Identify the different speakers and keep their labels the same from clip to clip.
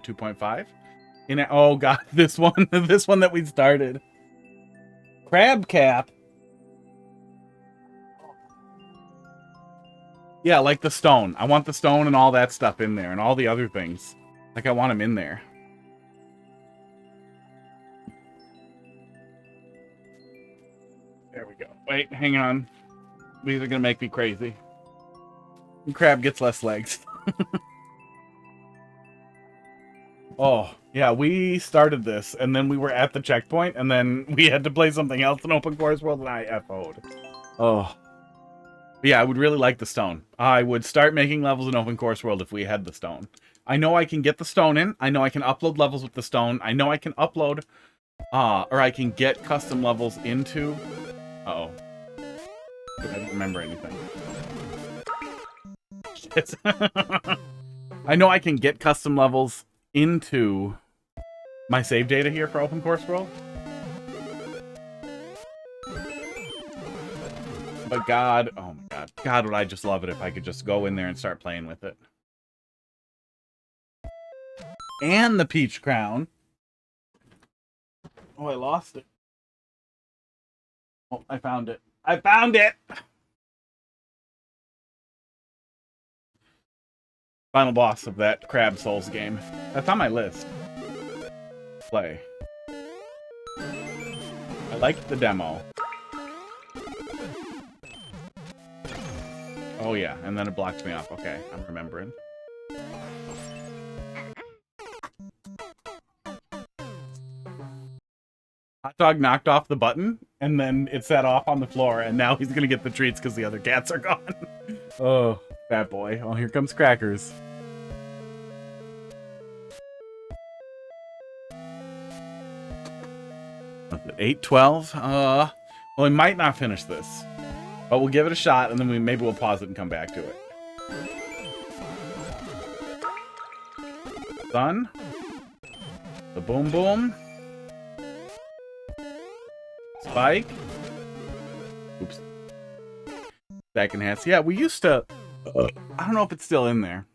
Speaker 1: 2.5. Oh god, this one, this one that we started. Crab cap. Yeah, like the stone. I want the stone and all that stuff in there and all the other things. Like, I want them in there. There we go. Wait, hang on. These are gonna make me crazy. Crab gets less legs. Oh, yeah, we started this, and then we were at the checkpoint, and then we had to play something else in Open Course World, and I FO'd. Oh. But yeah, I would really like the stone. I would start making levels in Open Course World if we had the stone. I know I can get the stone in. I know I can upload levels with the stone. I know I can upload, or I can get custom levels into... Uh-oh. I don't remember anything. Shit. I know I can get custom levels into my save data here for Open Course World. But God, oh my God. God, would I just love it if I could just go in there and start playing with it. And the peach crown. Oh, I lost it. Oh, I found it. I found it! Final boss of that Crab Souls game. That's on my list. Play. I liked the demo. Oh yeah, and then it blocked me off. Okay, I'm remembering. Hot Dog knocked off the button, and then it set off on the floor, and now he's gonna get the treats because the other cats are gone. Oh, fat boy. Oh, here comes Crackers. What's it, 8:12? Well, we might not finish this, but we'll give it a shot, and then maybe we'll pause it and come back to it. Done. The boom boom. Spike. Oops. Second hats. Yeah, we used to... I don't know if it's still in there.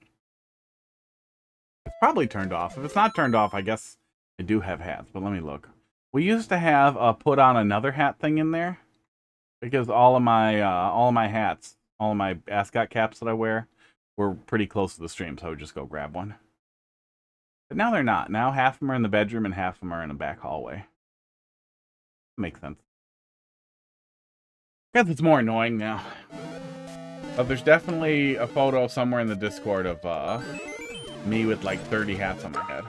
Speaker 1: It's probably turned off. If it's not turned off, I guess I do have hats, but let me look. We used to have a put on another hat thing in there. Because all of my hats, all of my ascot caps that I wear were pretty close to the stream, so I would just go grab one. But now they're not. Now half of them are in the bedroom and half of them are in a back hallway. Makes sense. I guess it's more annoying now. But there's definitely a photo somewhere in the Discord of me with like 30 hats on my head.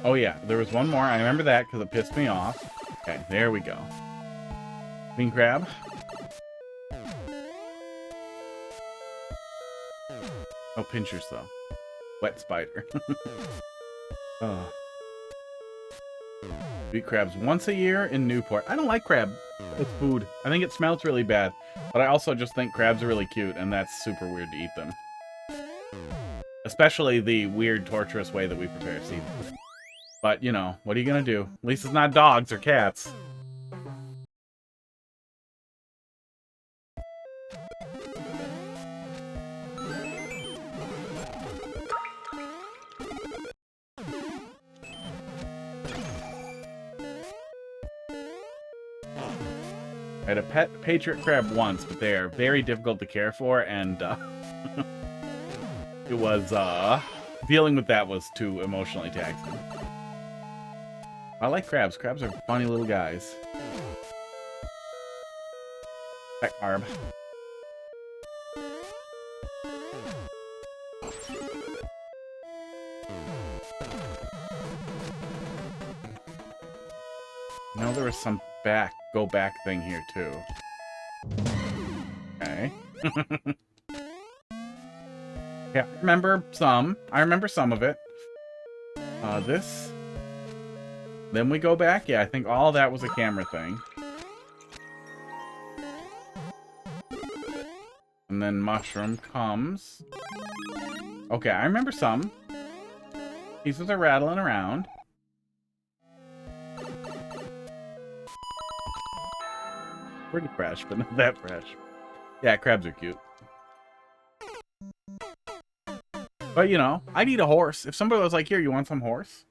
Speaker 1: Oh yeah, there was one more. I remember that because it pissed me off. Okay, there we go. Queen crab. Oh, pinchers though. Wet spider. Oh. Eat crabs once a year in Newport. I don't like crab. It's food. I think it smells really bad. But I also just think crabs are really cute, and that's super weird to eat them. Especially the weird, torturous way that we prepare seafood. But, you know, what are you gonna do? At least it's not dogs or cats. I had a pet patriot crab once, but they are very difficult to care for, and it was, dealing with that was too emotionally taxing. I like crabs. Crabs are funny little guys. Pet carb. You know, there was some go back thing here too. Okay. Yeah, I remember some of it. This. Then we go back. Yeah, I think all of that was a camera thing. And then mushroom comes. Okay, I remember some. Pieces are rattling around. Pretty fresh, but not that fresh. Yeah, crabs are cute. But, you know, I'd eat a horse. If somebody was like, here, you want some horse?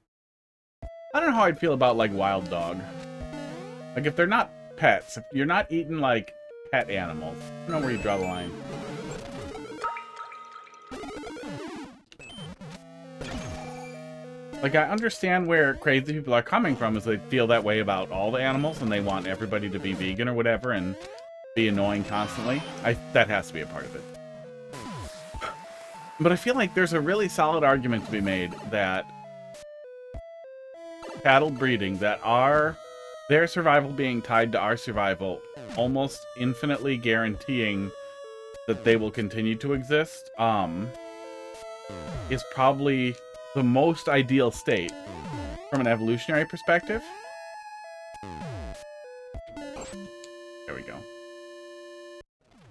Speaker 1: I don't know how I'd feel about, like, wild dog. Like, if they're not pets, if you're not eating, like, pet animals, I don't know where you draw the line. Like, I understand where crazy people are coming from, is they feel that way about all the animals, and they want everybody to be vegan or whatever, and be annoying constantly. That has to be a part of it. But I feel like there's a really solid argument to be made that cattle breeding, that their survival being tied to our survival, almost infinitely guaranteeing that they will continue to exist, is probably the most ideal state from an evolutionary perspective. There we go.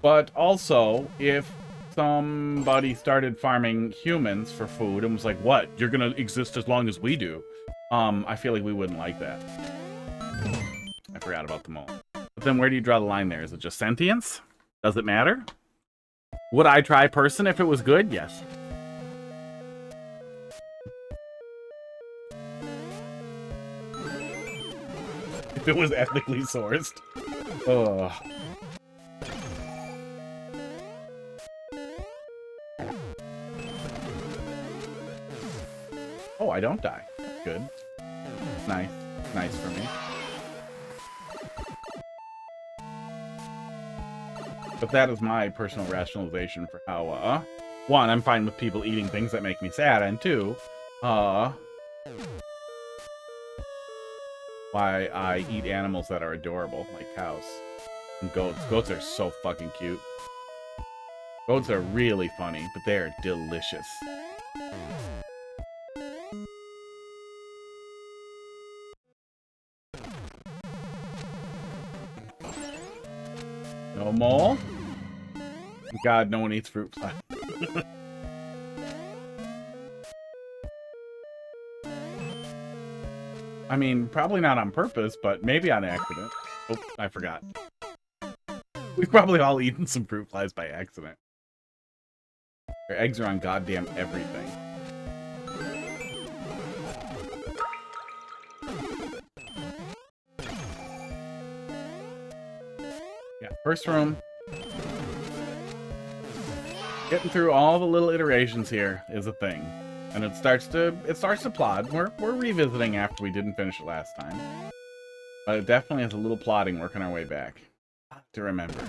Speaker 1: But also, if somebody started farming humans for food and was like, what? You're gonna exist as long as we do. I feel like we wouldn't like that. I forgot about the mole. But then where do you draw the line there? Is it just sentience? Does it matter? Would I try person if it was good? Yes. If it was ethically sourced. Ugh. Oh, I don't die. Good. Nice. Nice for me. But that is my personal rationalization for how, one, I'm fine with people eating things that make me sad, and two, why I eat animals that are adorable, like cows and goats. Goats are so fucking cute. Goats are really funny, but they are delicious. No mole? God, no one eats fruit flies. I mean, probably not on purpose, but maybe on accident. Oh, I forgot. We've probably all eaten some fruit flies by accident. Their eggs are on goddamn everything. Yeah, first room. Getting through all the little iterations here is a thing. And it starts to plod. We're revisiting after we didn't finish it last time. But it definitely has a little plodding working our way back. To remember.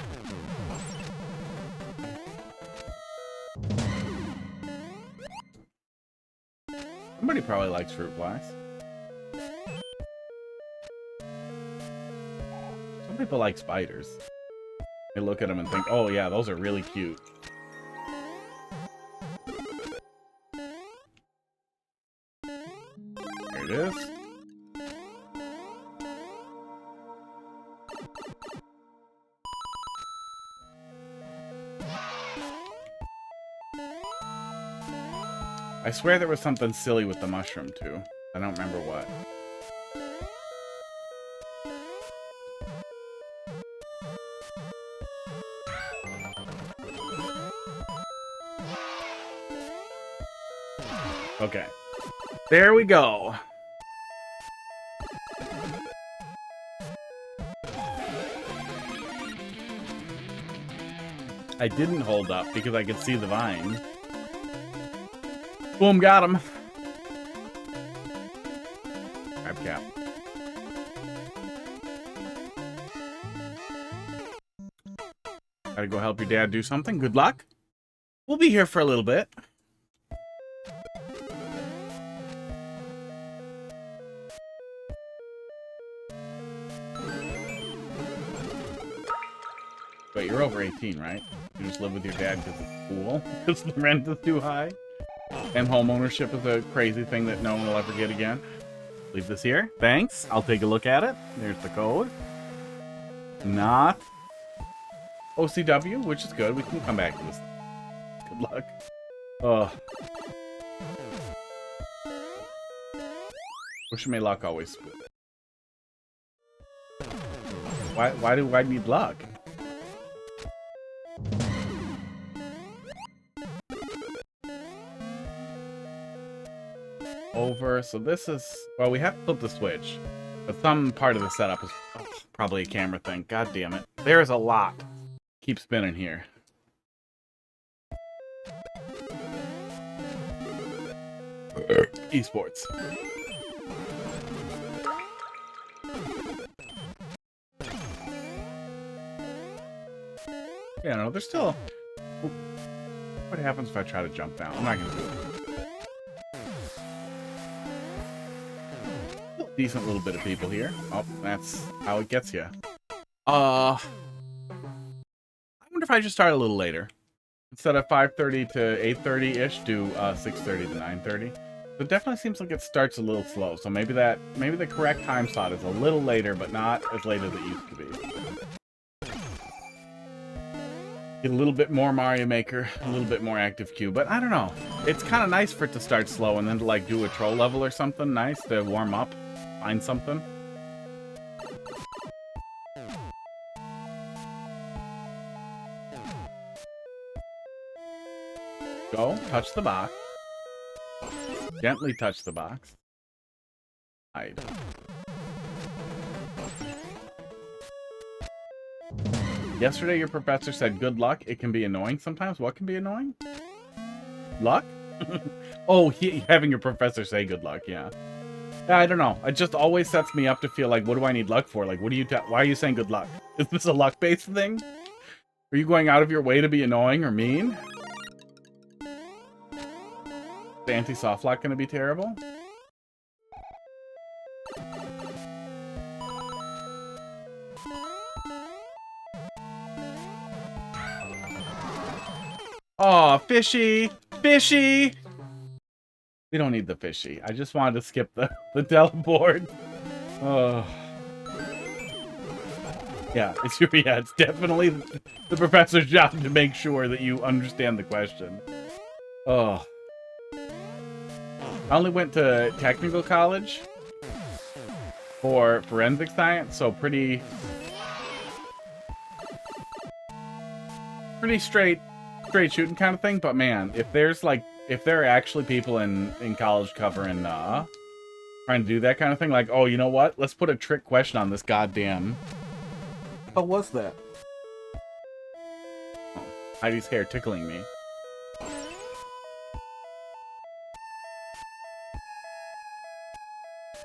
Speaker 1: Somebody probably likes fruit flies. Some people like spiders. They look at them and think, oh yeah, those are really cute. There it is. I swear there was something silly with the mushroom, too. I don't remember what. Okay. There we go. I didn't hold up because I could see the vine. Boom, got him. Crab cap. Gotta go help your dad do something. Good luck. We'll be here for a little bit. Wait, you're over 18, right? You just live with your dad because it's cool? Because the rent is too high? And home ownership is a crazy thing that no one will ever get again. Leave this here. Thanks. I'll take a look at it. There's the code. Not OCW, which is good. We can come back to this. Good luck. Ugh. Wish me luck always. Why do I need luck? Over. So this is... Well, we have to flip the switch. But some part of the setup is probably a camera thing. God damn it. There is a lot. Keep spinning here. Esports. Yeah, no, there's still... What happens if I try to jump down? I'm not gonna do it. Decent little bit of people here. Oh, that's how it gets you. I wonder if I just start a little later. Instead of 5:30 to 8:30-ish, do 6:30 to 9:30. It definitely seems like it starts a little slow, so maybe the correct time slot is a little later, but not as late as it used to be. Get a little bit more Mario Maker, a little bit more Active Queue, but I don't know. It's kind of nice for it to start slow and then to like do a troll level or something nice to warm up, find something. Go, touch the box. Gently touch the box. Hide. Yesterday your professor said good luck. It can be annoying sometimes. What can be annoying? Luck? Oh, having your professor say good luck, yeah. Yeah, I don't know. It just always sets me up to feel like, what do I need luck for? Like, why are you saying good luck? Is this a luck-based thing? Are you going out of your way to be annoying or mean? Is anti-soft lock gonna be terrible? Oh, fishy! Fishy! We don't need the fishy. I just wanted to skip the teleport. Oh. Yeah, it's definitely the professor's job to make sure that you understand the question. Oh. I only went to technical college for forensic science, so pretty straight shooting kind of thing. But man, if there are actually people in college covering trying to do that kind of thing, like, oh, you know what? Let's put a trick question on this goddamn. What was that? Oh, Heidi's hair tickling me.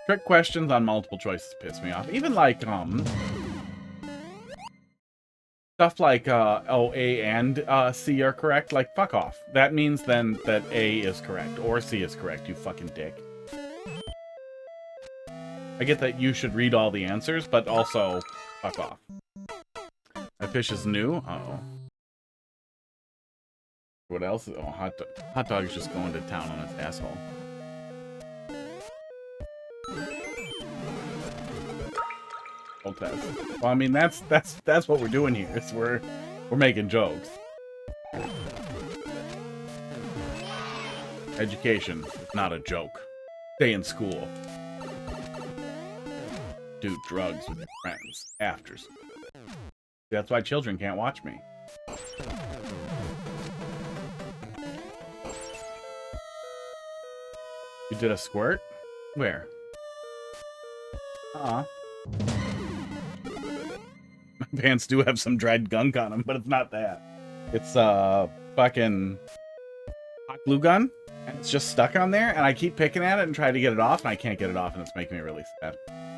Speaker 1: Trick questions on multiple choices piss me off. Even like stuff like oh, A and C are correct. Like, fuck off. That means then that A is correct or C is correct, you fucking dick. I get that you should read all the answers, but also fuck off. That fish is new. Uh-oh. What else? Oh, hot dog is just going to town on its asshole. Test. Well, I mean, that's what we're doing here. Is we're making jokes. Education is not a joke. Stay in school. Do drugs with your friends after school. That's why children can't watch me. You did a squirt? Where? My pants do have some dried gunk on them, but it's not that. It's fucking hot glue gun, and it's just stuck on there, and I keep picking at it and trying to get it off, and I can't get it off, and it's making me really sad.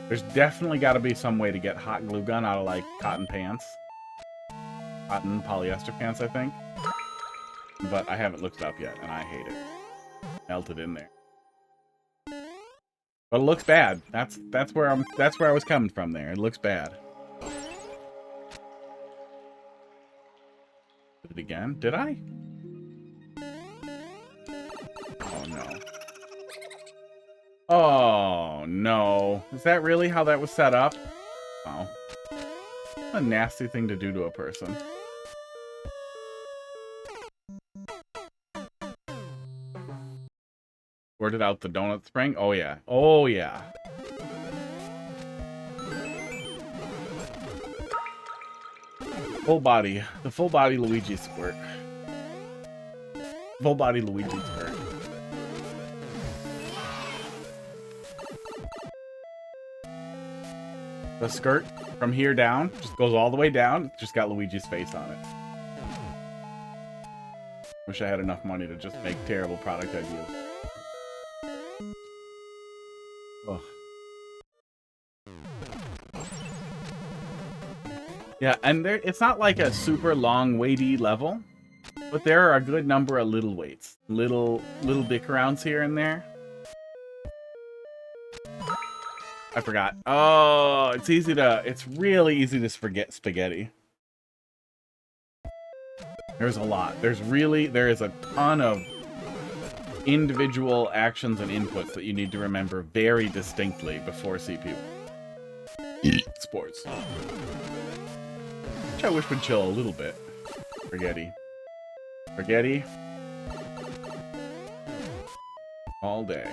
Speaker 1: There's definitely got to be some way to get hot glue gun out of, like, cotton pants. Cotton polyester pants, I think. But I haven't looked it up yet, and I hate it. Melted in there. But it looks bad. That's where I was coming from there. It looks bad. Did it again? Did I? Oh no. Oh no. Is that really how that was set up? Oh. What a nasty thing to do to a person. Squirted out the donut spring? Oh yeah. Oh yeah. Full body. The full body Luigi squirt. Full body Luigi skirt. The skirt from here down just goes all the way down. It's just got Luigi's face on it. Wish I had enough money to just make terrible product ideas. Ugh. Yeah, and there, it's not like a super long, weighty level, but there are a good number of little weights. Little dick rounds here and there. I forgot. Oh, it's really easy to forget spaghetti. There's a lot. There is a ton of individual actions and inputs that you need to remember very distinctly before CP1. Sports. Which I wish would chill a little bit. Spaghetti. Spaghetti. All day.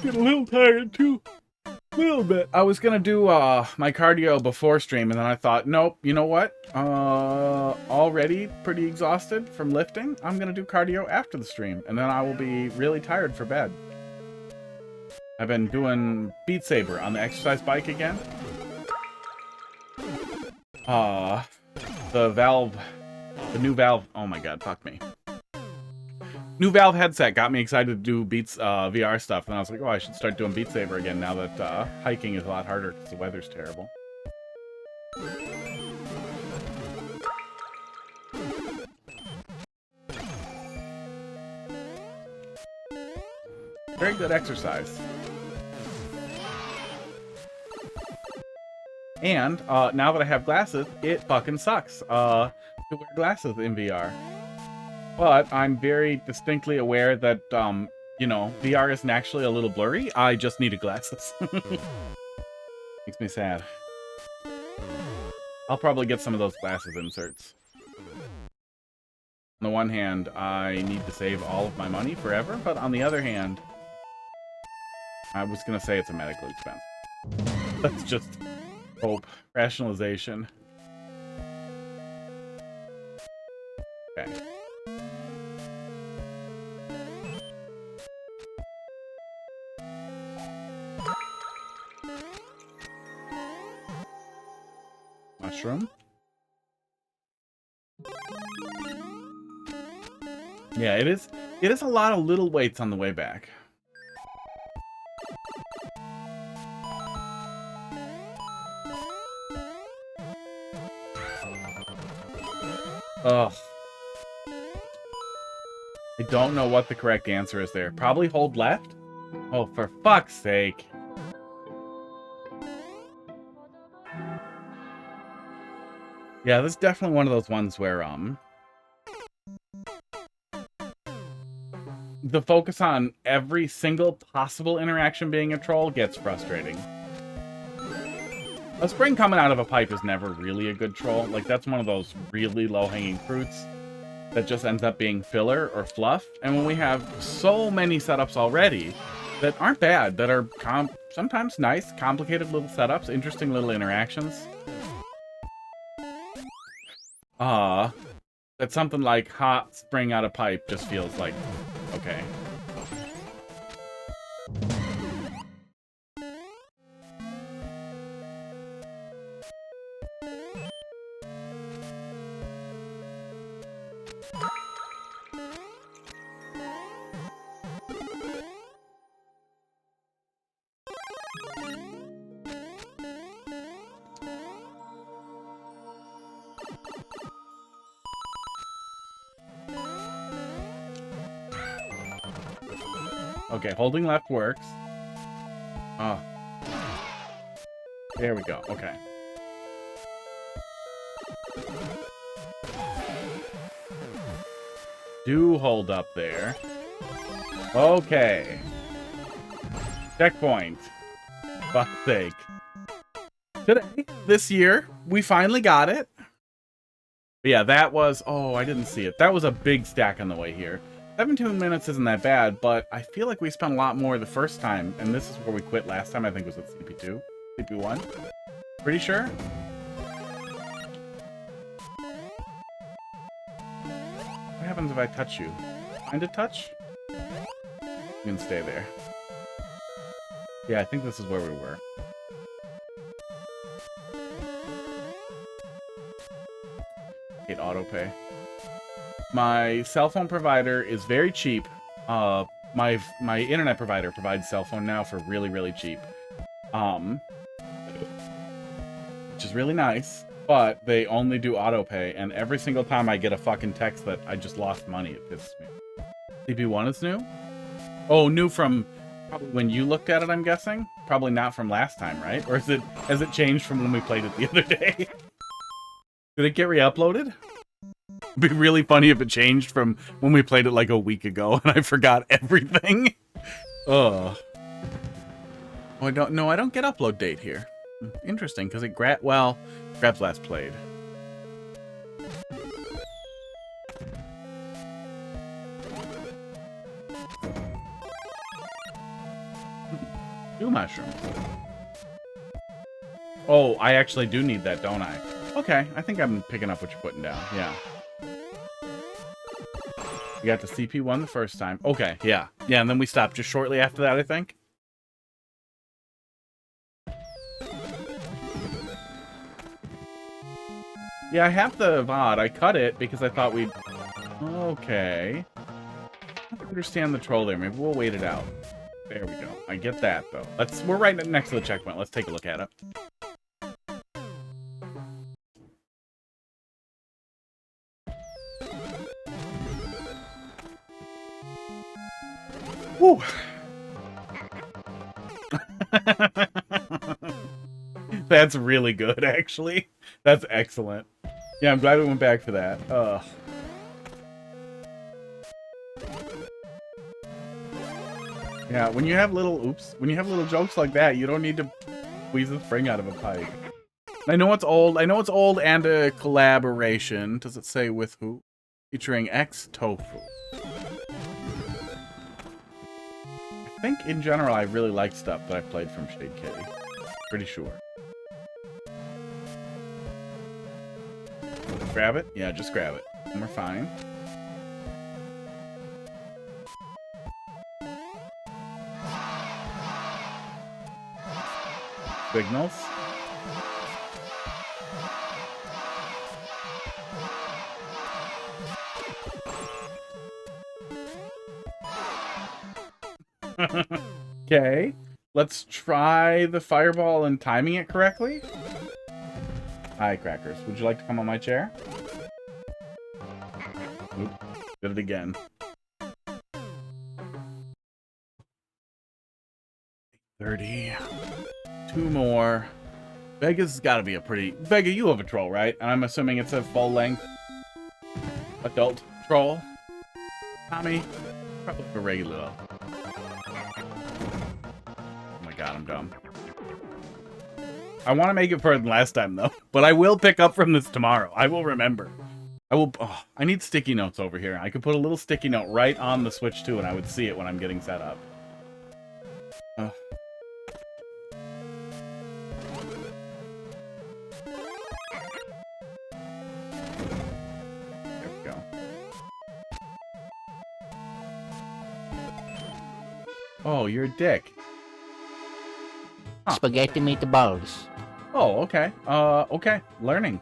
Speaker 1: Get a little tired too. A little bit. I was gonna do my cardio before stream, and then I thought, nope, you know what? Already pretty exhausted from lifting. I'm gonna do cardio after the stream, and then I will be really tired for bed. I've been doing Beat Saber on the exercise bike again. The new Valve, oh my god, fuck me. New Valve headset got me excited to do Beats VR stuff, and I was like, oh, I should start doing Beat Saber again now that hiking is a lot harder because the weather's terrible. Very good exercise. And now that I have glasses, it fucking sucks to wear glasses in VR. But I'm very distinctly aware that, you know, VR isn't actually a little blurry. I just needed glasses. Makes me sad. I'll probably get some of those glasses inserts. On the one hand, I need to save all of my money forever, but on the other hand, I was going to say it's a medical expense. That's just hope. Rationalization. Okay. Mushroom. Yeah, it is a lot of little weights on the way back. Ugh. I don't know what the correct answer is there. Probably hold left? Oh, for fuck's sake. Yeah, this is definitely one of those ones where, the focus on every single possible interaction being a troll gets frustrating. A spring coming out of a pipe is never really a good troll. Like, that's one of those really low-hanging fruits that just ends up being filler or fluff. And when we have so many setups already that aren't bad, that are sometimes nice, complicated little setups, interesting little interactions, that something like hot spring out of pipe just feels like, okay. Okay, holding left works. Oh. There we go. Okay. Do hold up there. Okay. Checkpoint. Fuck's sake. Today, this year, we finally got it. But yeah, that was... Oh, I didn't see it. That was a big stack on the way here. 17 minutes isn't that bad, but I feel like we spent a lot more the first time, and this is where we quit last time, I think it was at CP2. CP1. Pretty sure. What happens if I touch you? Find a touch? You can stay there. Yeah, I think this is where we were. Hate autopay. My cell phone provider is very cheap. My internet provider provides cell phone now for really, really cheap. Which is really nice, but they only do autopay, and every single time I get a fucking text that I just lost money, it pisses me. CP1 is new? Oh, new from probably when you looked at it, I'm guessing? Probably not from last time, right? Or has it changed from when we played it the other day? Did it get re-uploaded? It'd be really funny if it changed from when we played it like a week ago and I forgot everything. Ugh. Oh, I don't get upload date here. Interesting, because it grabs last played. Two mushrooms. Oh, I actually do need that, don't I? Okay, I think I'm picking up what you're putting down. Yeah. We got the CP1 the first time. Okay, yeah. Yeah, and then we stopped just shortly after that, I think. Yeah, I have the VOD. I cut it because I thought we'd... Okay. I don't understand the troll there. Maybe we'll wait it out. There we go. I get that, though. We're right next to the checkpoint. Let's take a look at it. Whew. That's really good, actually. That's excellent. Yeah, I'm glad we went back for that. Yeah, when you have little jokes like that, you don't need to squeeze the spring out of a pipe. I know it's old and a collaboration. Does it say with who? Featuring xTofu. I think in general I really like stuff that I played from Shadekitty. Pretty sure. Grab it? Yeah, just grab it. And we're fine. Signals. Okay. Let's try the fireball and timing it correctly. Hi, Crackers. Would you like to come on my chair? Oop, did it again. 30. 2 more. Vega's got to be a pretty... Vega, you have a troll, right? And I'm assuming it's a full-length adult troll. Tommy, probably a regular. Oh my god, I'm dumb. I want to make it further than last time, though. But I will pick up from this tomorrow. I will remember. I need sticky notes over here. I could put a little sticky note right on the Switch, too, and I would see it when I'm getting set up. There we go. Oh, you're a dick. Huh.
Speaker 2: Spaghetti meatballs.
Speaker 1: Oh, okay. Okay. Learning.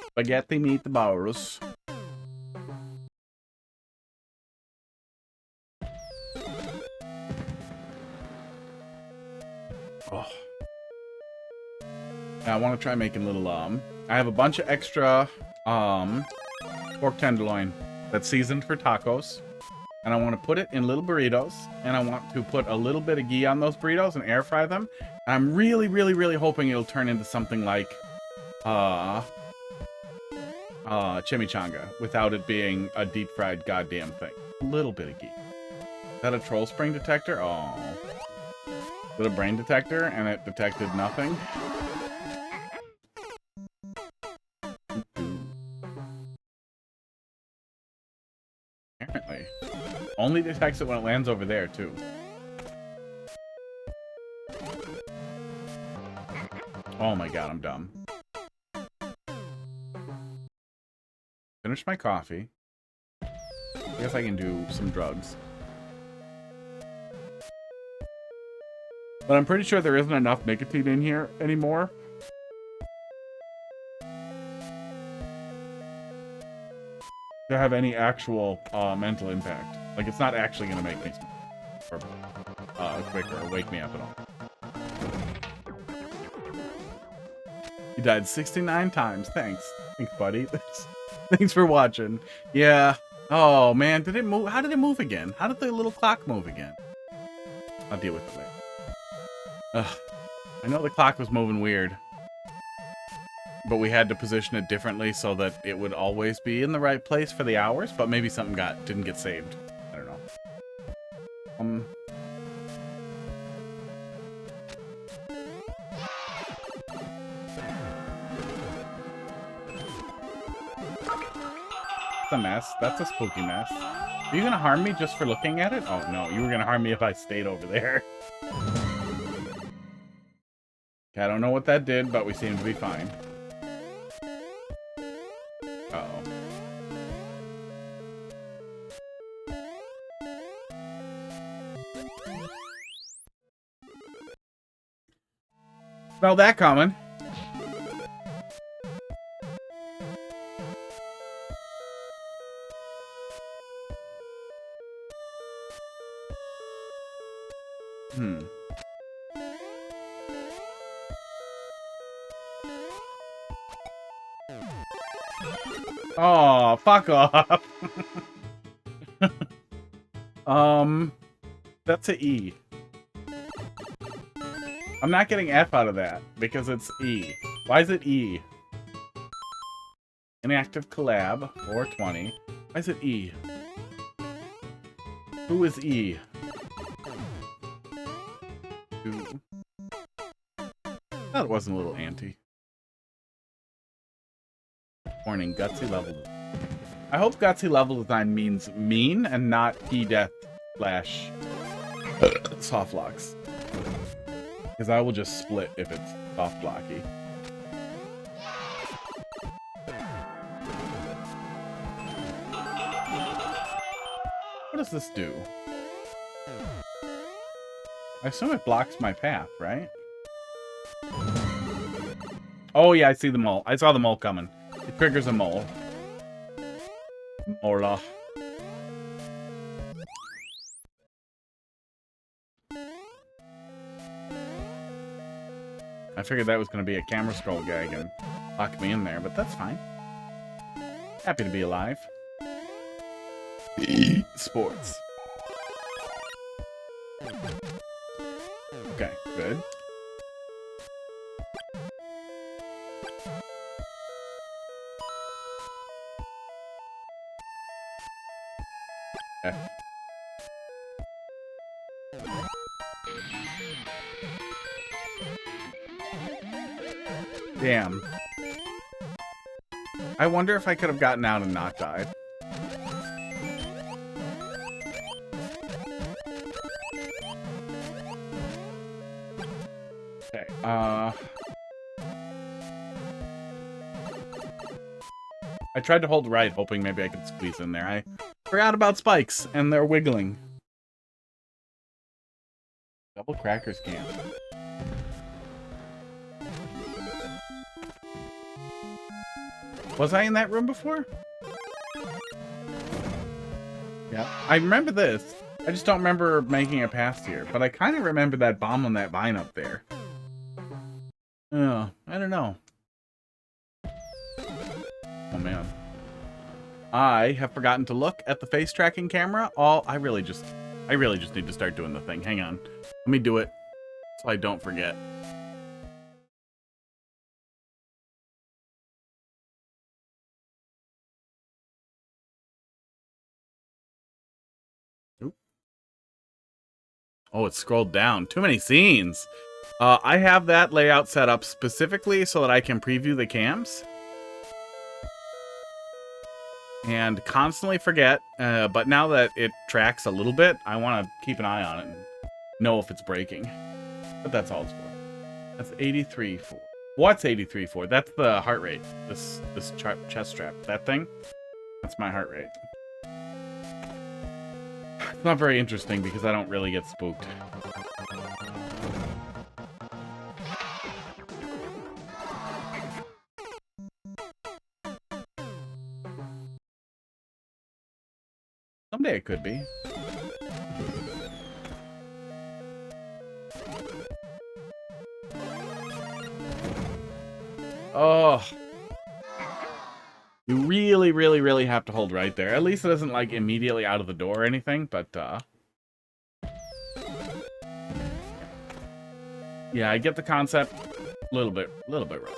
Speaker 1: Spaghetti meatballs. Oh. I want to try making little, I have a bunch of extra, pork tenderloin that's seasoned for tacos. And I want to put it in little burritos. And I want to put a little bit of ghee on those burritos and air fry them. And I'm really, really, really hoping it'll turn into something like, chimichanga. Without it being a deep fried goddamn thing. A little bit of ghee. Is that a troll spring detector? Oh. Is it a brain detector? And it detected nothing? Apparently. Only detects it when it lands over there, too. Oh my god, I'm dumb. Finish my coffee. I guess I can do some drugs. But I'm pretty sure there isn't enough nicotine in here anymore. To have any actual mental impact. Like, it's not actually going to make me quicker or wake me up at all. You died 69 times. Thanks. Thanks, buddy. Thanks for watching. Yeah. Oh, man. Did it move? How did it move again? How did the little clock move again? I'll deal with it later. Ugh. I know the clock was moving weird. But we had to position it differently so that it would always be in the right place for the hours. But maybe something didn't get saved. I don't know. That's a mess. That's a spooky mess. Are you gonna harm me just for looking at it? Oh no, you were gonna harm me if I stayed over there. Okay, I don't know what that did, but we seem to be fine. Uh-oh. Smell that coming. Oh, fuck off. That's a E. I'm not getting F out of that because it's E. Why is it E? Inactive Collab, 420. Why is it E? Who is E? Who? Thought it wasn't a little anti. Warning, gutsy level design. I hope gutsy level design means mean and not P-death slash soft locks. Because I will just split if it's soft blocky. What does this do? I assume it blocks my path, right? Oh yeah, I see the mole. I saw the mole coming. It triggers a mole. Mola. I figured that was going to be a camera scroll gag and lock me in there, but that's fine. Happy to be alive. Sports. Okay, good. Okay. Damn. I wonder if I could have gotten out and not died. Okay, I tried to hold right, hoping maybe I could squeeze in there. I forgot about spikes, and they're wiggling. Double crackers can. Was I in that room before? Yeah, I remember this. I just don't remember making it past here, but I kind of remember that bomb on that vine up there. Oh, I don't know. Oh man. I have forgotten to look at the face tracking camera. I really just need to start doing the thing. Hang on. Let me do it so I don't forget. Oop. Oh, it's scrolled down. Too many scenes. I have that layout set up specifically so that I can preview the cams. And constantly forget, but now that it tracks a little bit, I want to keep an eye on it and know if it's breaking. But that's all it's for. That's 83 for. What's 83 for? That's the heart rate. This chest strap. That thing? That's my heart rate. It's not very interesting because I don't really get spooked. Someday it could be. Oh. You really, really, really have to hold right there. At least it isn't, like, immediately out of the door or anything, but, yeah, I get the concept. A little bit rough.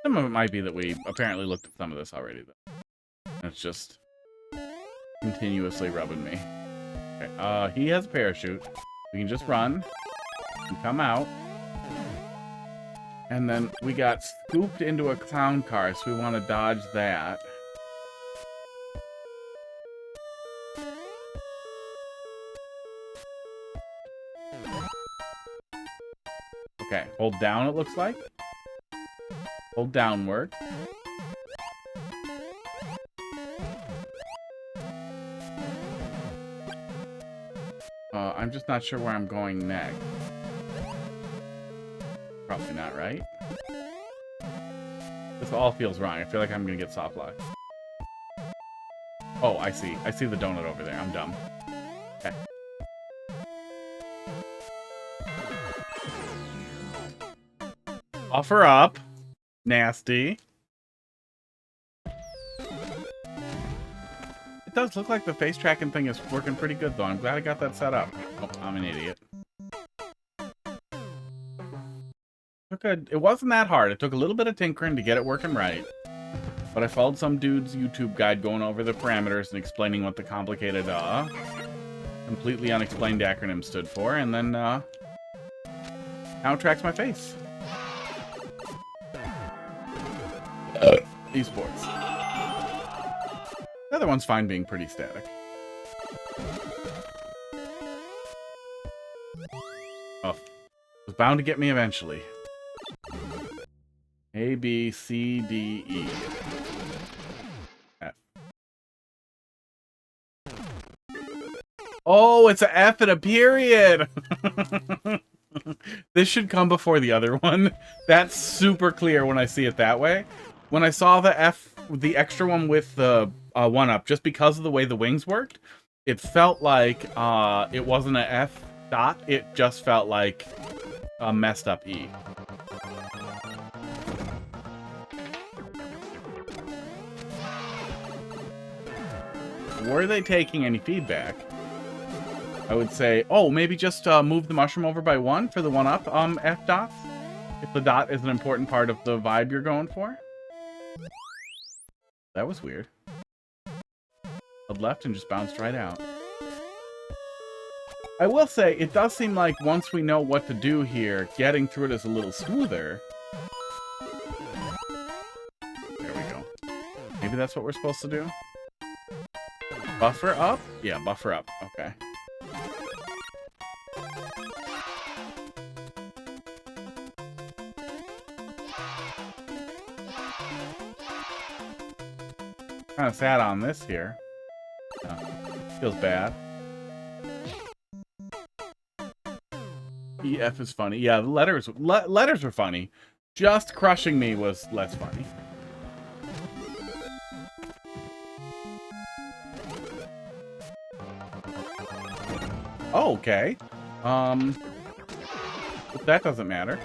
Speaker 1: Some of it might be that we apparently looked at some of this already, though. It's just continuously rubbing me. Okay, he has a parachute. We can just run and come out. And then we got scooped into a clown car, so we want to dodge that. Okay, hold down, it looks like. Hold downward. I'm just not sure where I'm going next. Probably not, right? This all feels wrong. I feel like I'm gonna get soft locked. Oh, I see. I see the donut over there. I'm dumb. Okay. Offer up. Nasty. It does look like the face tracking thing is working pretty good, though. I'm glad I got that set up. Oh, I'm an idiot. It wasn't that hard. It took a little bit of tinkering to get it working right. But I followed some dude's YouTube guide going over the parameters and explaining what the complicated, completely unexplained acronym stood for, and then, now it tracks my face. Esports. The other one's fine being pretty static. Oh, it was bound to get me eventually. A, B, C, D, E. F. Oh, it's an F and a period! This should come before the other one. That's super clear when I see it that way. When I saw the F, the extra one with the 1-up, just because of the way the wings worked, it felt like it wasn't an F dot. It just felt like a messed up E. Were they taking any feedback? I would say, oh, maybe just move the mushroom over by 1 for the 1-up F dots. If the dot is an important part of the vibe you're going for. That was weird. Held left and just bounced right out. I will say, it does seem like once we know what to do here, getting through it is a little smoother. There we go. Maybe that's what we're supposed to do? Buffer up? Yeah, buffer up. Okay. Kind of sad on this here. Feels bad. EF is funny. Yeah, the letters were funny. Just crushing me was less funny. Oh, okay. But that doesn't matter.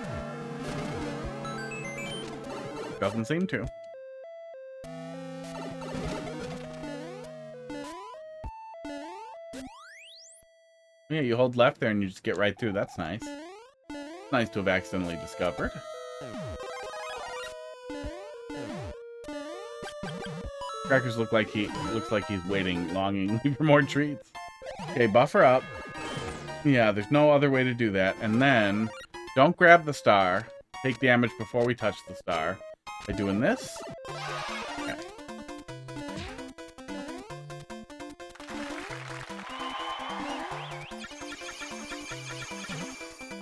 Speaker 1: Doesn't seem to. Yeah, you hold left there and you just get right through. That's nice. It's nice to have accidentally discovered. Crackers looks like he's waiting longingly for more treats. Okay, buffer up. Yeah, there's no other way to do that. And then don't grab the star. take damage before we touch the star. By doing this. Okay.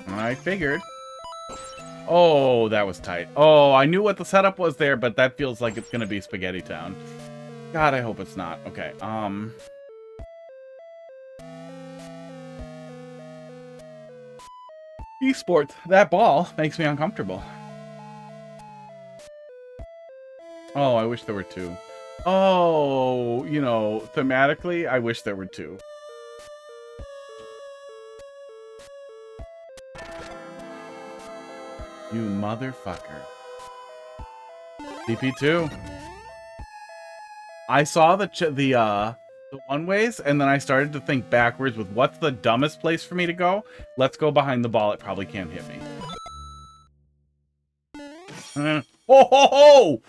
Speaker 1: I figured. Oh, that was tight. Oh, I knew what the setup was there, but that feels like it's gonna be Spaghetti Town. God, I hope it's not. Okay, Esports. That ball makes me uncomfortable. Oh, I wish there were two. Oh, you know, thematically, I wish there were two. You motherfucker. CP2. I saw the one ways, and then I started to think backwards with what's the dumbest place for me to go? Let's go behind the ball. It probably can't hit me. Oh, ho, ho!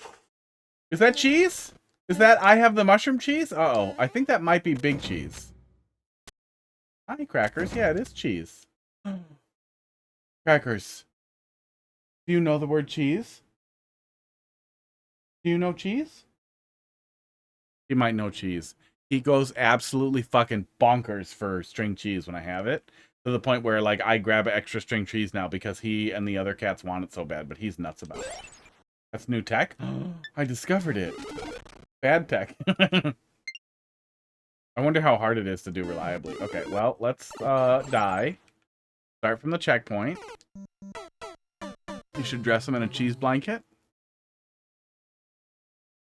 Speaker 1: Is that cheese? Is that I have the mushroom cheese? Uh-oh. I think that might be big cheese. Hi, crackers. Yeah, it is cheese. Crackers. Do you know the word cheese? Do you know cheese? He might know cheese. He goes absolutely fucking bonkers for string cheese when I have it. To the point where, like, I grab extra string cheese now because he and the other cats want it so bad, but he's nuts about it. That's new tech? I discovered it. Bad tech. I wonder how hard it is to do reliably. Okay, well, let's die. Start from the checkpoint. You should dress him in a cheese blanket.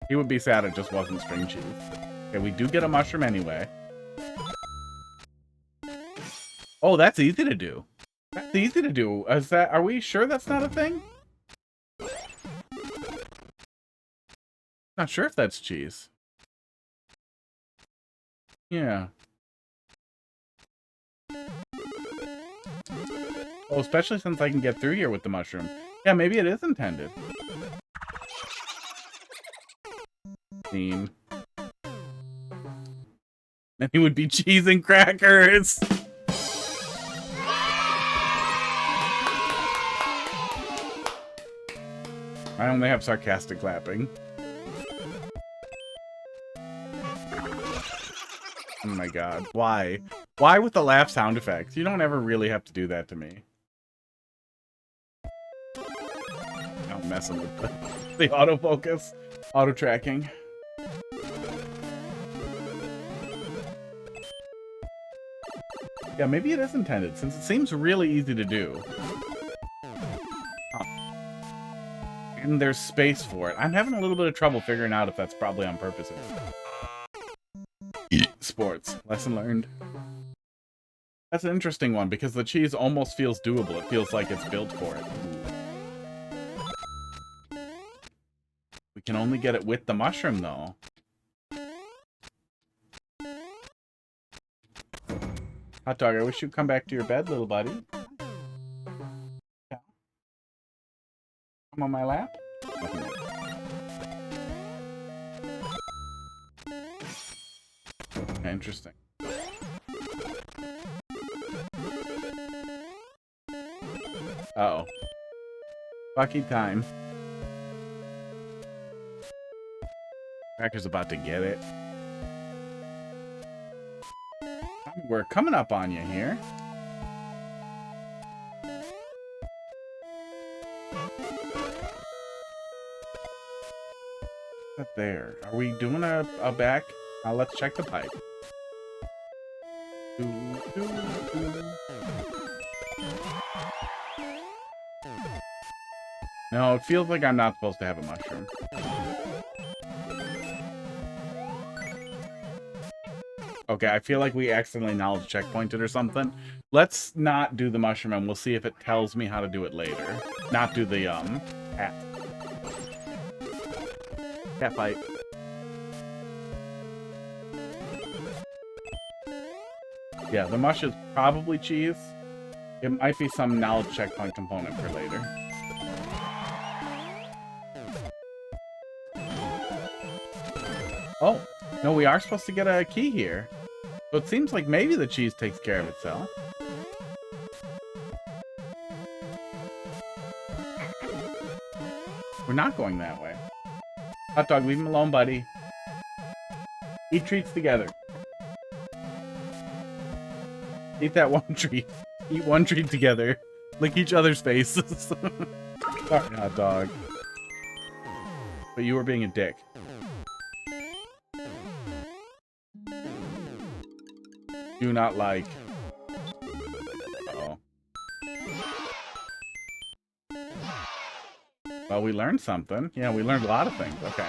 Speaker 1: He would be sad it just wasn't string cheese. Okay, we do get a mushroom anyway. Oh, that's easy to do. That's easy to do. Are we sure that's not a thing? Not sure if that's cheese. Yeah. Oh, especially since I can get through here with the mushroom. Yeah, maybe it is intended. Scene. Then he would be cheese and crackers. I only have sarcastic clapping. Oh my god. Why? Why with the laugh sound effects? You don't ever really have to do that to me. I'm messing with the autofocus. Auto tracking. Yeah, maybe it is intended, since it seems really easy to do. And there's space for it. I'm having a little bit of trouble figuring out if that's probably on purpose. Sports. Lesson learned. That's an interesting one, because the cheese almost feels doable. It feels like it's built for it. We can only get it with the mushroom, though. Hot dog, I wish you'd come back to your bed, little buddy. Yeah. Come on my lap. Okay, interesting. Uh-oh. Fucking time. Cracker's about to get it. We're coming up on you here. What's there? Are we doing a back? Let's check the pipe. No, it feels like I'm not supposed to have a mushroom. Okay, I feel like we accidentally knowledge checkpointed or something. Let's not do the mushroom, and we'll see if it tells me how to do it later. Not do the, cat. Cat fight. Yeah, the mush is probably cheese. It might be some knowledge checkpoint component for later. Oh, no, we are supposed to get a key here. So it seems like maybe the cheese takes care of itself. We're not going that way. Hot dog, leave him alone, buddy. Eat treats together. Eat that one treat. Eat one treat together. Lick each other's faces. Sorry, hot dog. But you were being a dick. Do not like. Uh-oh. Well, we learned something. Yeah, we learned a lot of things. Okay.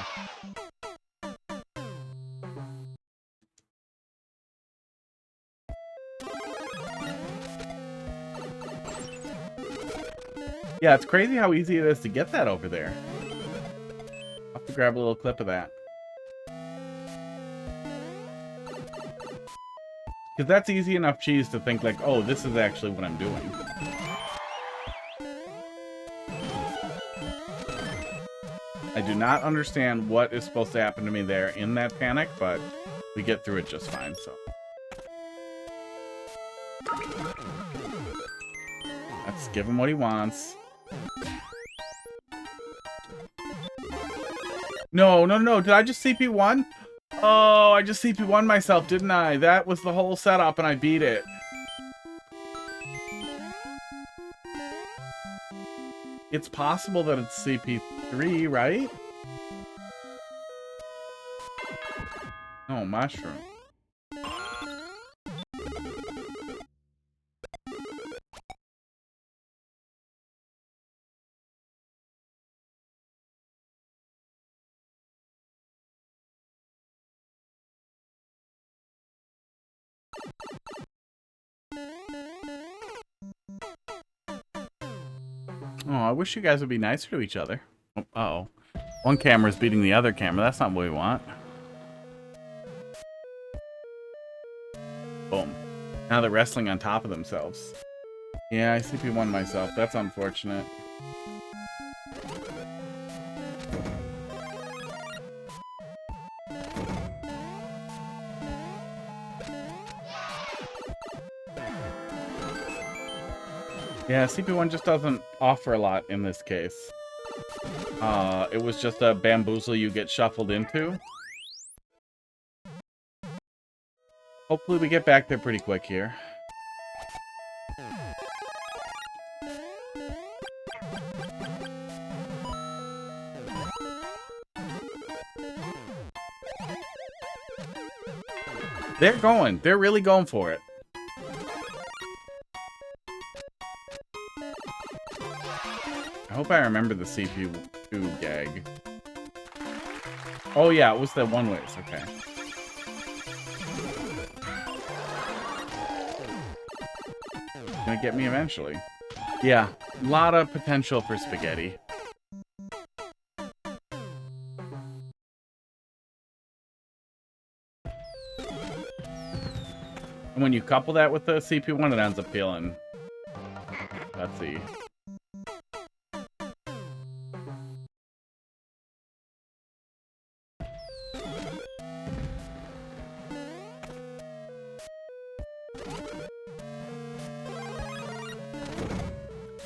Speaker 1: Yeah, it's crazy how easy it is to get that over there. I'll have to grab a little clip of that. Because that's easy enough cheese to think like, oh, this is actually what I'm doing. I do not understand what is supposed to happen to me there in that panic, but we get through it just fine, so. Let's give him what he wants. No, no, no. Did I just CP1? Oh, I just CP1 myself, didn't I? That was the whole setup, and I beat it. It's possible that it's CP3, right? Oh, mushroom. Oh, I wish you guys would be nicer to each other. Oh, uh-oh. One camera's beating the other camera. That's not what we want. Boom. Now they're wrestling on top of themselves. Yeah, I CP1 myself. That's unfortunate. Yeah, CP1 just doesn't offer a lot in this case. It was just a bamboozle you get shuffled into. Hopefully we get back there pretty quick here. They're going. They're really going for it. I hope I remember the CP2 gag. Oh yeah, it was the one ways. Okay. Gonna get me eventually. Yeah, a lot of potential for spaghetti. And when you couple that with the CP1, it ends up feeling... Let's see.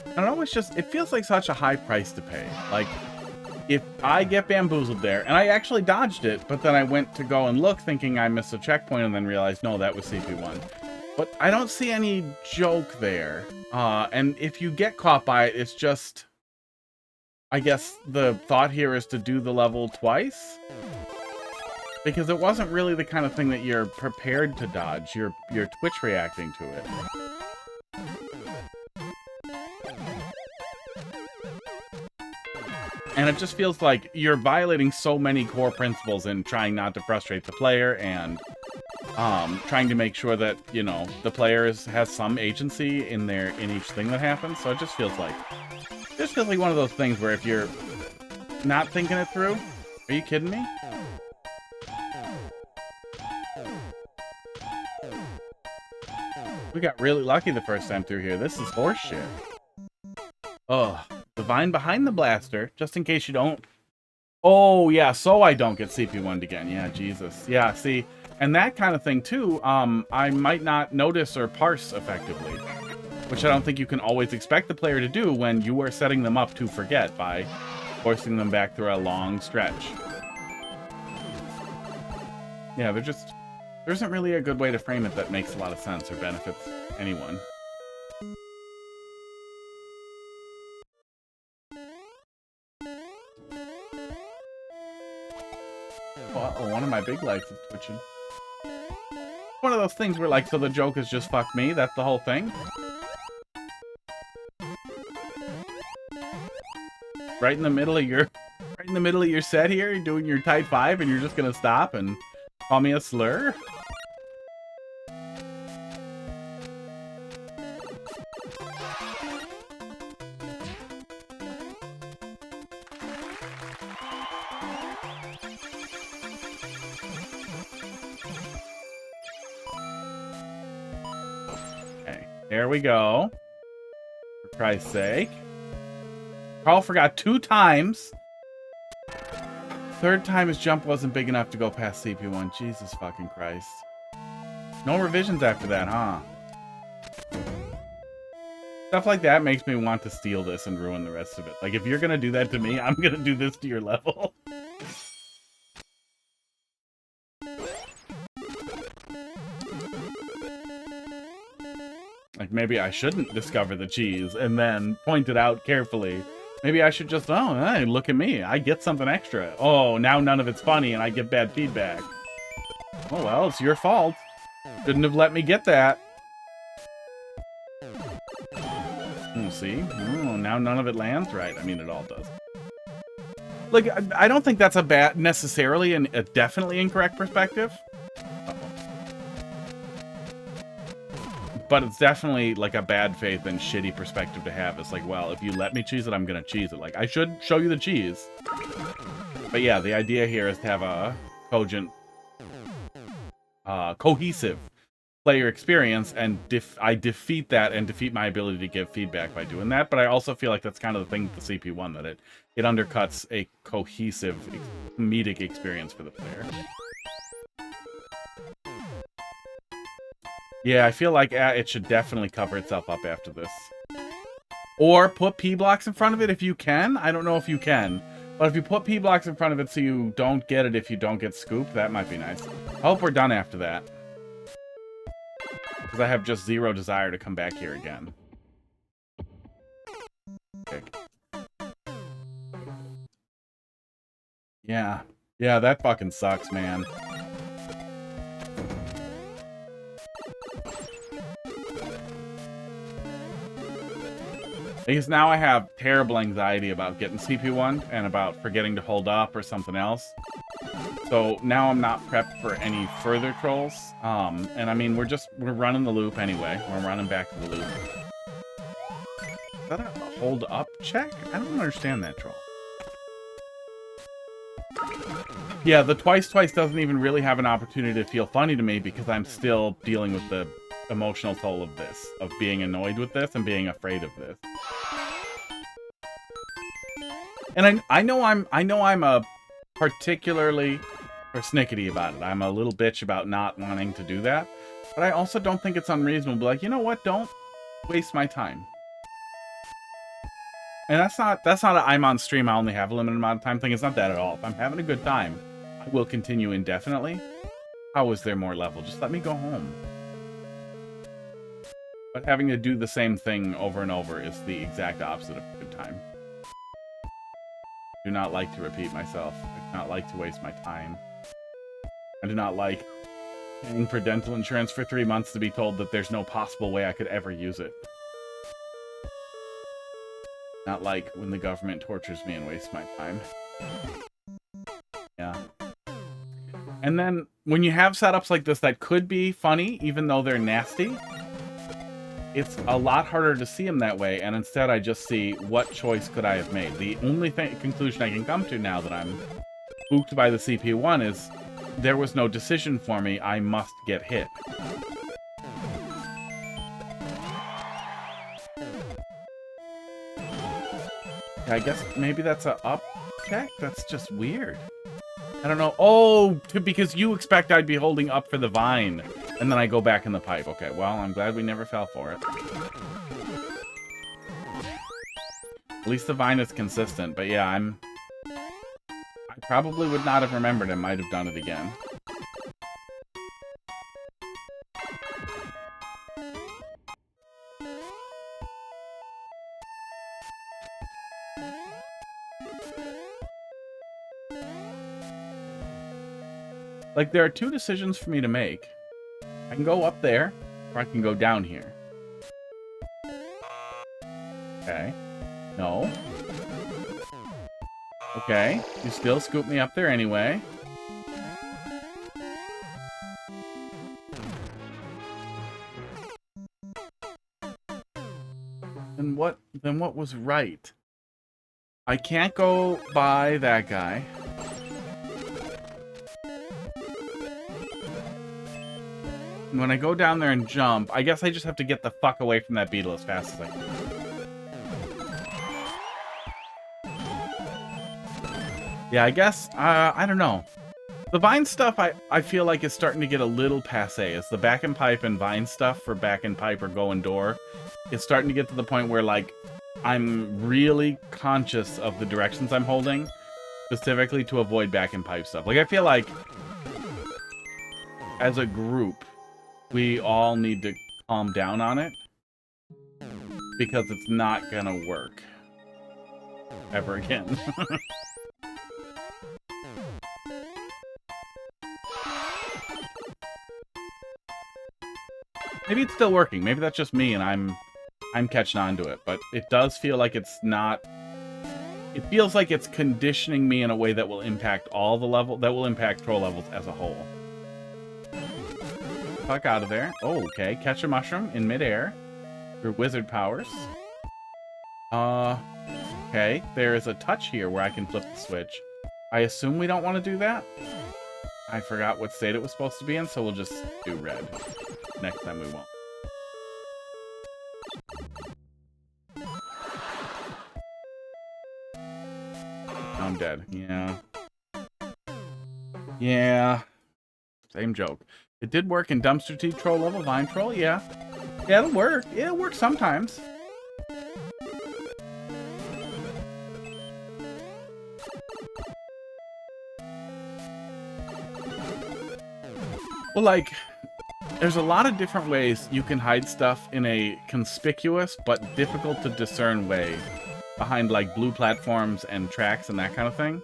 Speaker 1: I don't know, it's just, it feels like such a high price to pay. Like, if I get bamboozled there, and I actually dodged it, but then I went to go and look thinking I missed a checkpoint and then realized, no, that was CP1. But I don't see any joke there. And if you get caught by it, it's just, I guess the thought here is to do the level twice? Because it wasn't really the kind of thing that you're prepared to dodge. You're twitch reacting to it. And it just feels like you're violating so many core principles in trying not to frustrate the player and trying to make sure that, you know, the player has some agency in each thing that happens. So it just feels like one of those things where if you're not thinking it through, are you kidding me? We got really lucky the first time through here. This is horseshit. Ugh. The vine behind the blaster, just in case you don't... Oh, yeah, so I don't get CP1'd again. Yeah, Jesus. Yeah, see, and that kind of thing, too, I might not notice or parse effectively, which I don't think you can always expect the player to do when you are setting them up to forget by forcing them back through a long stretch. Yeah, there isn't really a good way to frame it that makes a lot of sense or benefits anyone. Oh, one of my big lights is twitching. One of those things where, like, so the joke is just fuck me, that's the whole thing? Right in the middle of your set here, you're doing your type 5 and you're just gonna stop and call me a slur? Okay, there we go. For Christ's sake. Carl forgot 2 times. Third time his jump wasn't big enough to go past CP1. Jesus fucking Christ. No revisions after that, huh? Stuff like that makes me want to steal this and ruin the rest of it. Like, if you're gonna do that to me, I'm gonna do this to your level. Like, maybe I shouldn't discover the cheese and then point it out carefully. Maybe I should just, oh, hey, look at me. I get something extra. Oh, now none of it's funny and I get bad feedback. Oh, well, it's your fault. Shouldn't have let me get that. We'll see. Oh, now none of it lands right. I mean, it all does. Like, I don't think that's a bad, necessarily a definitely incorrect perspective. But it's definitely, like, a bad faith and shitty perspective to have. It's like, well, if you let me cheese it, I'm gonna cheese it. Like, I should show you the cheese. But yeah, the idea here is to have a cogent, cohesive player experience, and I defeat that and defeat my ability to give feedback by doing that. But I also feel like that's kind of the thing with the CP1, that it undercuts a cohesive comedic experience for the player. Yeah, I feel like it should definitely cover itself up after this. Or put P-blocks in front of it if you can. I don't know if you can. But if you put P-blocks in front of it so you don't get it if you don't get scooped, that might be nice. I hope we're done after that. Because I have just zero desire to come back here again. Okay. Yeah. Yeah, that fucking sucks, man. Because now I have terrible anxiety about getting CP1 and about forgetting to hold up or something else. So now I'm not prepped for any further trolls. And I mean, we're running the loop anyway. We're running back to the loop. Is that a hold up check? I don't understand that troll. Yeah, the twice doesn't even really have an opportunity to feel funny to me because I'm still dealing with the emotional toll of this, of being annoyed with this and being afraid of this. And I know I'm a particularly persnickety about it. I'm a little bitch about not wanting to do that, but I also don't think it's unreasonable. Like, you know what? Don't waste my time. And that's not a I'm on stream, I only have a limited amount of time thing. It's not that at all. If I'm having a good time, I will continue indefinitely. How is there more level? Just let me go home. But having to do the same thing over and over is the exact opposite of a good time. I do not like to repeat myself. I do not like to waste my time. I do not like paying for dental insurance for 3 months to be told that there's no possible way I could ever use it. Not like when the government tortures me and wastes my time. Yeah. And then when you have setups like this that could be funny, even though they're nasty, it's a lot harder to see them that way, and instead I just see what choice could I have made. The only conclusion I can come to now that I'm spooked by the CP1 is there was no decision for me, I must get hit. I guess maybe that's a up check? That's just weird. I don't know. Oh, because you expect I'd be holding up for the vine. And then I go back in the pipe. Okay, well, I'm glad we never fell for it. At least the vine is consistent. But yeah, probably would not have remembered and might have done it again. Like, there are two decisions for me to make. I can go up there, or I can go down here. Okay. No. Okay. You still scoop me up there anyway. Then what was right? I can't go by that guy. When I go down there and jump, I guess I just have to get the fuck away from that beetle as fast as I can. Yeah, I guess, I don't know. The vine stuff, I feel like is starting to get a little passe. It's the back and pipe and vine stuff for back and pipe or go and door. It's starting to get to the point where, like, I'm really conscious of the directions I'm holding, specifically to avoid back and pipe stuff. Like, I feel like, as a group, we all need to calm down on it, because it's not gonna work ever again. Maybe it's still working. Maybe that's just me and I'm catching on to it, but it does feel like it's not. It feels like it's conditioning me in a way that will impact all the that will impact troll levels as a whole. Fuck out of there. Oh, okay. Catch a mushroom in midair. Your wizard powers. Okay. There is a touch here where I can flip the switch. I assume we don't want to do that. I forgot what state it was supposed to be in, so we'll just do red. Next time we won't. I'm dead. Yeah. Yeah. Same joke. It did work in Dumpster Tea Troll level, Vine Troll, yeah. Yeah, it'll work. Yeah, it'll work sometimes. Well, like, there's a lot of different ways you can hide stuff in a conspicuous but difficult to discern way behind, like, blue platforms and tracks and that kind of thing.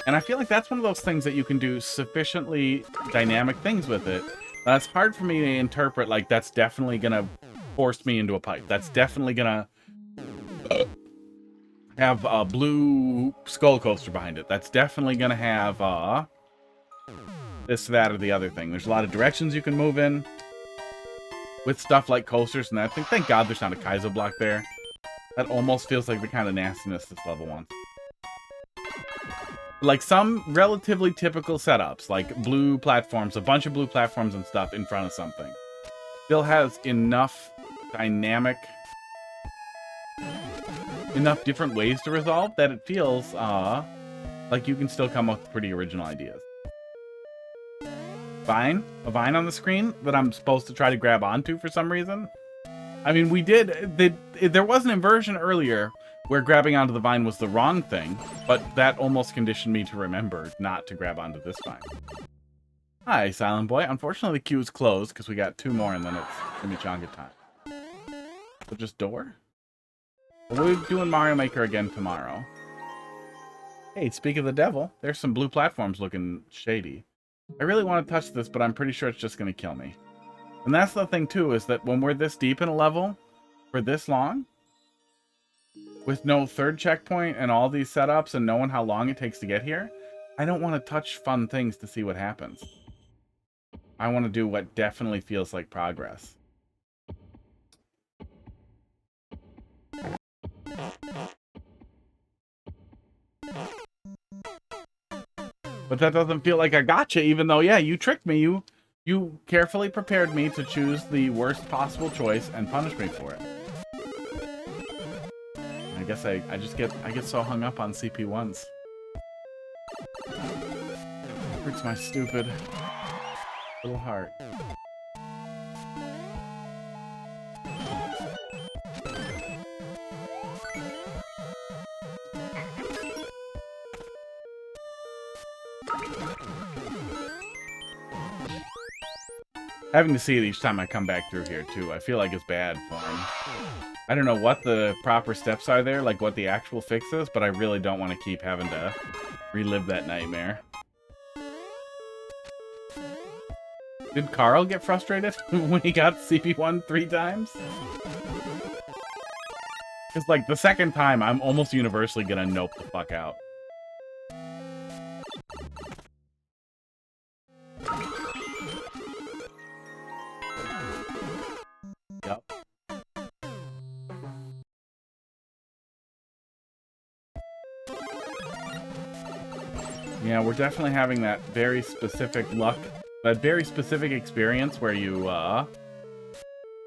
Speaker 1: And I feel like that's one of those things that you can do sufficiently dynamic things with it. That's hard for me to interpret, like, that's definitely gonna force me into a pipe. That's definitely gonna have a blue skull coaster behind it. That's definitely gonna have, this, that, or the other thing. There's a lot of directions you can move in with stuff like coasters and that thing. Thank God there's not a Kaizo block there. That almost feels like the kind of nastiness this level wants. Like some relatively typical setups, like blue platforms, a bunch of blue platforms and stuff in front of something, still has enough dynamic, enough different ways to resolve that it feels like you can still come up with pretty original ideas. Vine? A vine on the screen that I'm supposed to try to grab onto for some reason? I mean, there was an inversion earlier where grabbing onto the vine was the wrong thing, but that almost conditioned me to remember not to grab onto this vine. Hi, Silent Boy. Unfortunately, the queue is closed because we got 2 more and then it's chimichanga time. So just door? Well, we're doing Mario Maker again tomorrow. Hey, speak of the devil, there's some blue platforms looking shady. I really want to touch this, but I'm pretty sure it's just going to kill me. And that's the thing, too, is that when we're this deep in a level for this long, with no third checkpoint and all these setups and knowing how long it takes to get here, I don't want to touch fun things to see what happens. I want to do what definitely feels like progress. But that doesn't feel like a gotcha, even though, yeah, you tricked me. You carefully prepared me to choose the worst possible choice and punish me for it. I guess I get so hung up on CP1s. Hurts my stupid little heart. Having to see it each time I come back through here, too, I feel like it's bad for me. I don't know what the proper steps are there, like what the actual fix is, but I really don't want to keep having to relive that nightmare. Did Carl get frustrated when he got CP1 3 times? Because, like, the second time, I'm almost universally gonna nope the fuck out. Yep. Yeah, we're definitely having that very specific luck, that very specific experience where you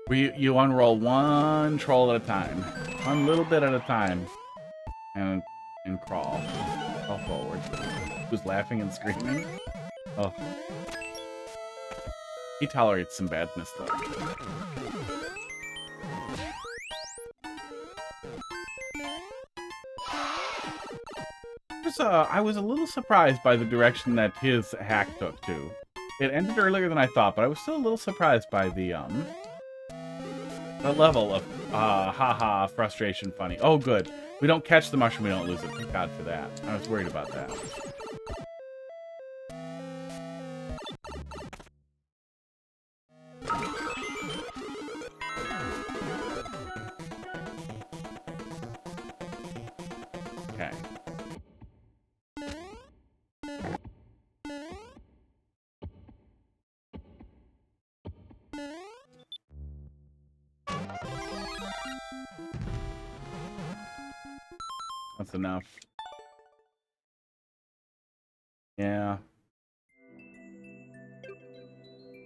Speaker 1: unroll one troll at a time, one little bit at a time, and crawl forward. Who's laughing and screaming? Oh, he tolerates some badness though. I was a little surprised by the direction that his hack took, too. It ended earlier than I thought, but I was still a little surprised by the level of, haha, frustration funny. Oh, good. We don't catch the mushroom, we don't lose it. Thank God for that. I was worried about that. Okay. That's enough. Yeah.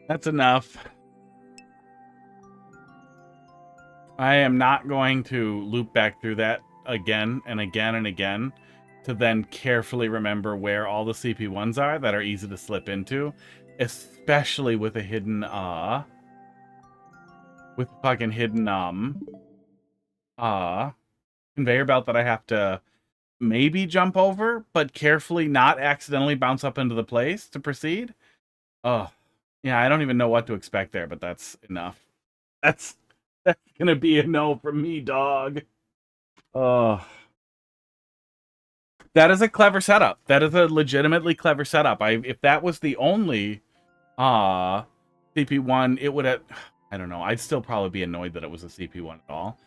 Speaker 1: That's enough. I am not going to loop back through that again and again and again to then carefully remember where all the CP1s are that are easy to slip into, especially with a hidden, with a fucking hidden, conveyor belt that I have to maybe jump over, but carefully not accidentally bounce up into the place to proceed. Oh, yeah, I don't even know what to expect there, but that's enough. That's gonna be a no from me, dog. Oh. That is a clever setup. That is a legitimately clever setup. If that was the only CP1, it would have, I don't know, I'd still probably be annoyed that it was a CP1 at all.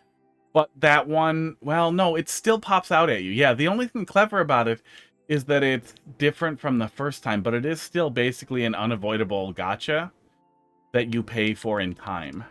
Speaker 1: But that one, well, no, it still pops out at you. Yeah, the only thing clever about it is that it's different from the first time, but it is still basically an unavoidable gotcha that you pay for in time.